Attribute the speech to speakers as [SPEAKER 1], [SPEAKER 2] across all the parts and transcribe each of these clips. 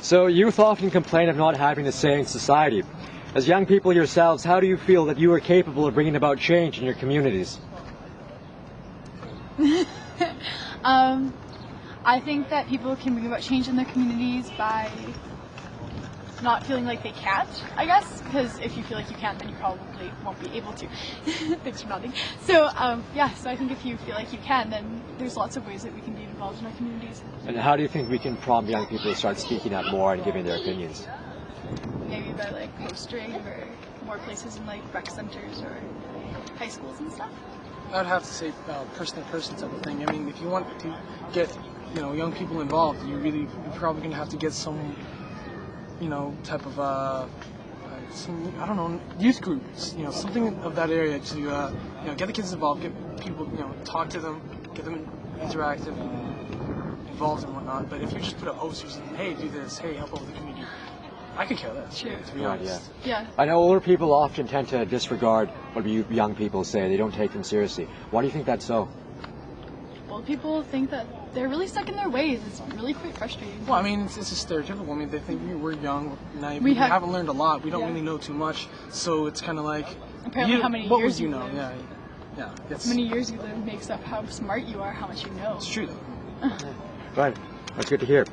[SPEAKER 1] So youth often complain of not having a say in society. As young people yourselves, how do you feel that you are capable of bringing about change in your communities?
[SPEAKER 2] I think that people can bring about change in their communities by not feeling like they can't, I guess, because if you feel like you can't, then you probably won't be able to. Thanks for nodding. So, so I think if you feel like you can, then there's lots of ways that we can be involved in our communities.
[SPEAKER 1] And how do you think we can prompt young people to start speaking out more and giving their opinions?
[SPEAKER 2] Maybe by like postering or more places in like rec centers or high schools and stuff.
[SPEAKER 3] I'd have to say person to person type of thing. I mean, if you want to get young people involved, you're probably going to have to get some type of some, I don't know, youth groups, something of that area to get the kids involved, get people, talk to them, get them interactive, involved and whatnot. But if you just put up posters and hey, do this, hey, help out with the community, I could care less.
[SPEAKER 2] Sure.
[SPEAKER 3] To be honest.
[SPEAKER 2] Yeah.
[SPEAKER 1] I know older people often tend to disregard what you young people say. They don't take them seriously. Why do you think that's so?
[SPEAKER 2] Old people think that they're really stuck in their ways. It's really quite frustrating.
[SPEAKER 3] Well, I mean, it's a stereotypical. I mean, they think we're young, naive, we haven't learned a lot. We don't really know too much, so it's kind of like.
[SPEAKER 2] Apparently, how many years you know?
[SPEAKER 3] Yeah.
[SPEAKER 2] How many years you live makes up how smart you are, how much you know.
[SPEAKER 3] It's true, though.
[SPEAKER 1] Right. That's good to hear.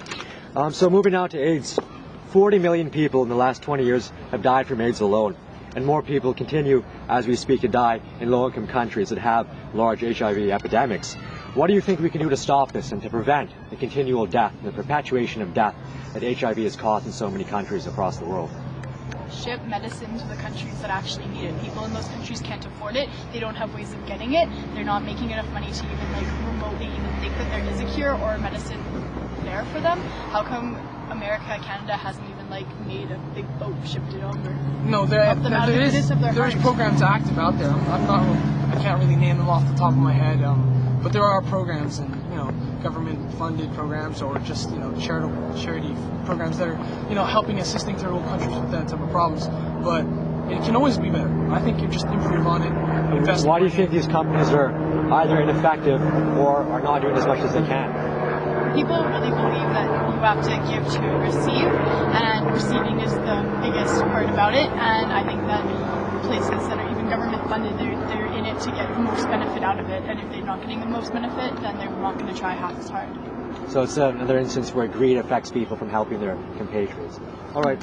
[SPEAKER 1] So moving now to AIDS. 40 million people in the last 20 years have died from AIDS alone, and more people continue as we speak to die in low-income countries that have large HIV epidemics. What do you think we can do to stop this and to prevent the continual death, the perpetuation of death that HIV has caused in so many countries across the world?
[SPEAKER 2] Ship medicine to the countries that actually need it. People in those countries can't afford it. They don't have ways of getting it. They're not making enough money to even remotely even think that there is a cure or a medicine there for them. How come America, Canada hasn't even made a big boat, shipped it over?
[SPEAKER 3] No, there's programs active out there. I can't really name them off the top of my head, but there are programs and government-funded programs or just charity programs that are helping assisting third world countries with that type of problems. But it can always be better. I think you just improve on it. Invest.
[SPEAKER 1] Why do you think these companies are either ineffective or are not doing as much as they can?
[SPEAKER 2] People really believe that you have to give to receive, and receiving is the biggest part about it. And I think that places that are even government funded, they're in it to get the most benefit out of it. And if they're not getting the most benefit, then they're not going to try half as hard.
[SPEAKER 1] So it's another instance where greed affects people from helping their compatriots. All right.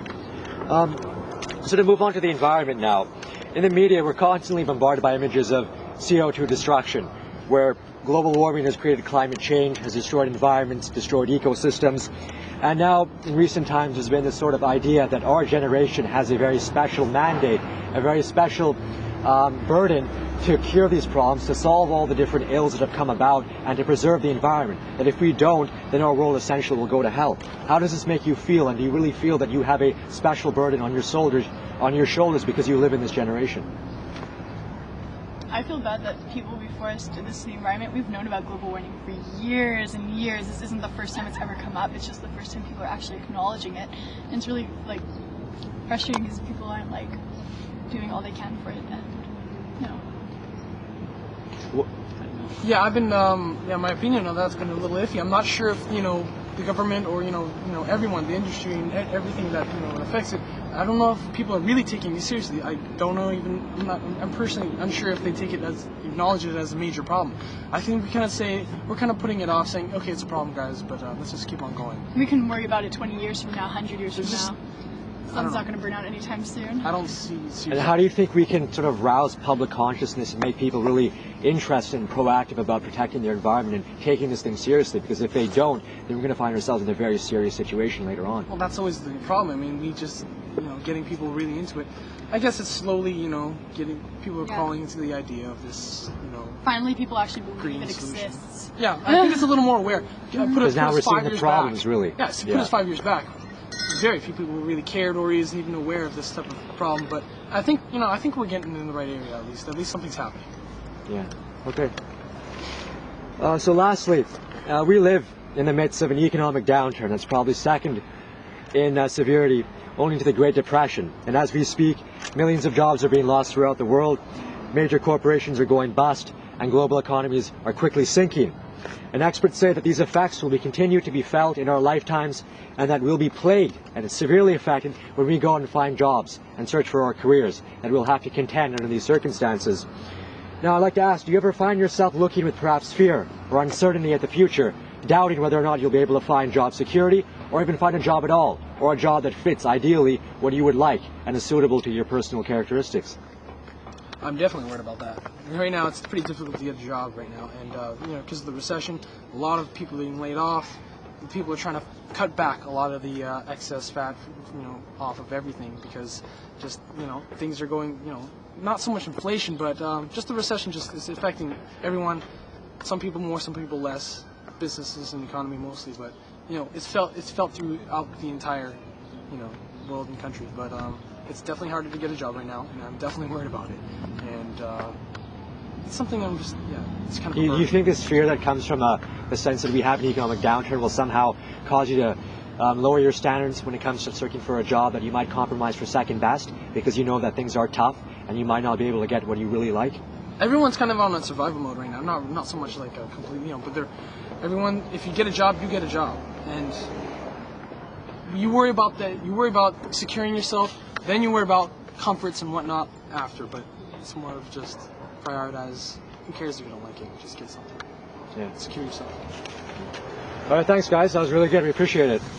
[SPEAKER 1] So to move on to the environment now. In the media, we're constantly bombarded by images of CO2 destruction, where global warming has created climate change, has destroyed environments, destroyed ecosystems, and now in recent times there's been this sort of idea that our generation has a very special mandate, a very special burden to cure these problems, to solve all the different ills that have come about, and to preserve the environment. That if we don't, then our world essentially will go to hell. How does this make you feel, and do you really feel that you have a special burden on your shoulders because you live in this generation?
[SPEAKER 2] I feel bad that people before us did this to the environment. We've known about global warming for years and years. This isn't the first time it's ever come up. It's just the first time people are actually acknowledging it. And it's really frustrating because people aren't doing all they can for it. And
[SPEAKER 3] Yeah, I've been my opinion on that's been a little iffy. I'm not sure if the government or everyone, the industry and everything that affects it. I don't know if people are really taking it seriously. I don't know I'm personally unsure if they acknowledge it as a major problem. I think we're kind of putting it off, saying, okay, it's a problem, guys, but let's just keep on going.
[SPEAKER 2] We can worry about it 20 years from now, 100 years from now. Sun's not going to burn out anytime soon.
[SPEAKER 3] I don't see.
[SPEAKER 1] And how do you think we can sort of rouse public consciousness and make people really interested and proactive about protecting their environment and taking this thing seriously? Because if they don't, then we're going to find ourselves in a very serious situation later on.
[SPEAKER 3] Well, that's always the problem. I mean, we just, getting people really into it. I guess it's slowly, getting people are crawling into the idea of this,
[SPEAKER 2] Finally, people actually believe it exists.
[SPEAKER 3] Yeah, I think it's a little more aware.
[SPEAKER 1] Because now we're seeing the problems, really.
[SPEAKER 3] Yeah, put us 5 years back. Very few people really cared or is even aware of this type of problem, but I think we're getting in the right area at least. At least something's happening.
[SPEAKER 1] Yeah. Okay. So lastly, we live in the midst of an economic downturn that's probably second in severity only to the Great Depression. And as we speak, millions of jobs are being lost throughout the world. Major corporations are going bust, and global economies are quickly sinking. And experts say that these effects will continue to be felt in our lifetimes, and that we'll be plagued and severely affected when we go and find jobs and search for our careers, and we'll have to contend under these circumstances. Now, I'd like to ask, do you ever find yourself looking with perhaps fear or uncertainty at the future, doubting whether or not you'll be able to find job security, or even find a job at all, or a job that fits ideally what you would like and is suitable to your personal characteristics?
[SPEAKER 3] I'm definitely worried about that. Right now, it's pretty difficult to get a job right now, and because of the recession, a lot of people are being laid off. People are trying to cut back a lot of the excess fat, off of everything, because just things are going, not so much inflation, but just the recession just is affecting everyone. Some people more, some people less. Businesses and economy mostly, but it's felt throughout the entire world and country. But it's definitely harder to get a job right now, and I'm definitely worried about it. And it's something I'm just it's kind of.
[SPEAKER 1] You think this fear that comes from the sense that we have an economic downturn will somehow cause you to lower your standards when it comes to searching for a job, that you might compromise for second best because you know that things are tough and you might not be able to get what you really like?
[SPEAKER 3] Everyone's kind of on a survival mode right now. Not so much like a complete, but everyone. If you get a job, you get a job, and you worry about that. You worry about securing yourself, then you worry about comforts and whatnot after. But it's more of just prioritize. Who cares if you don't like it? Just get something.
[SPEAKER 1] Yeah.
[SPEAKER 3] Secure yourself.
[SPEAKER 1] All right, thanks, guys. That was really good. We appreciate it.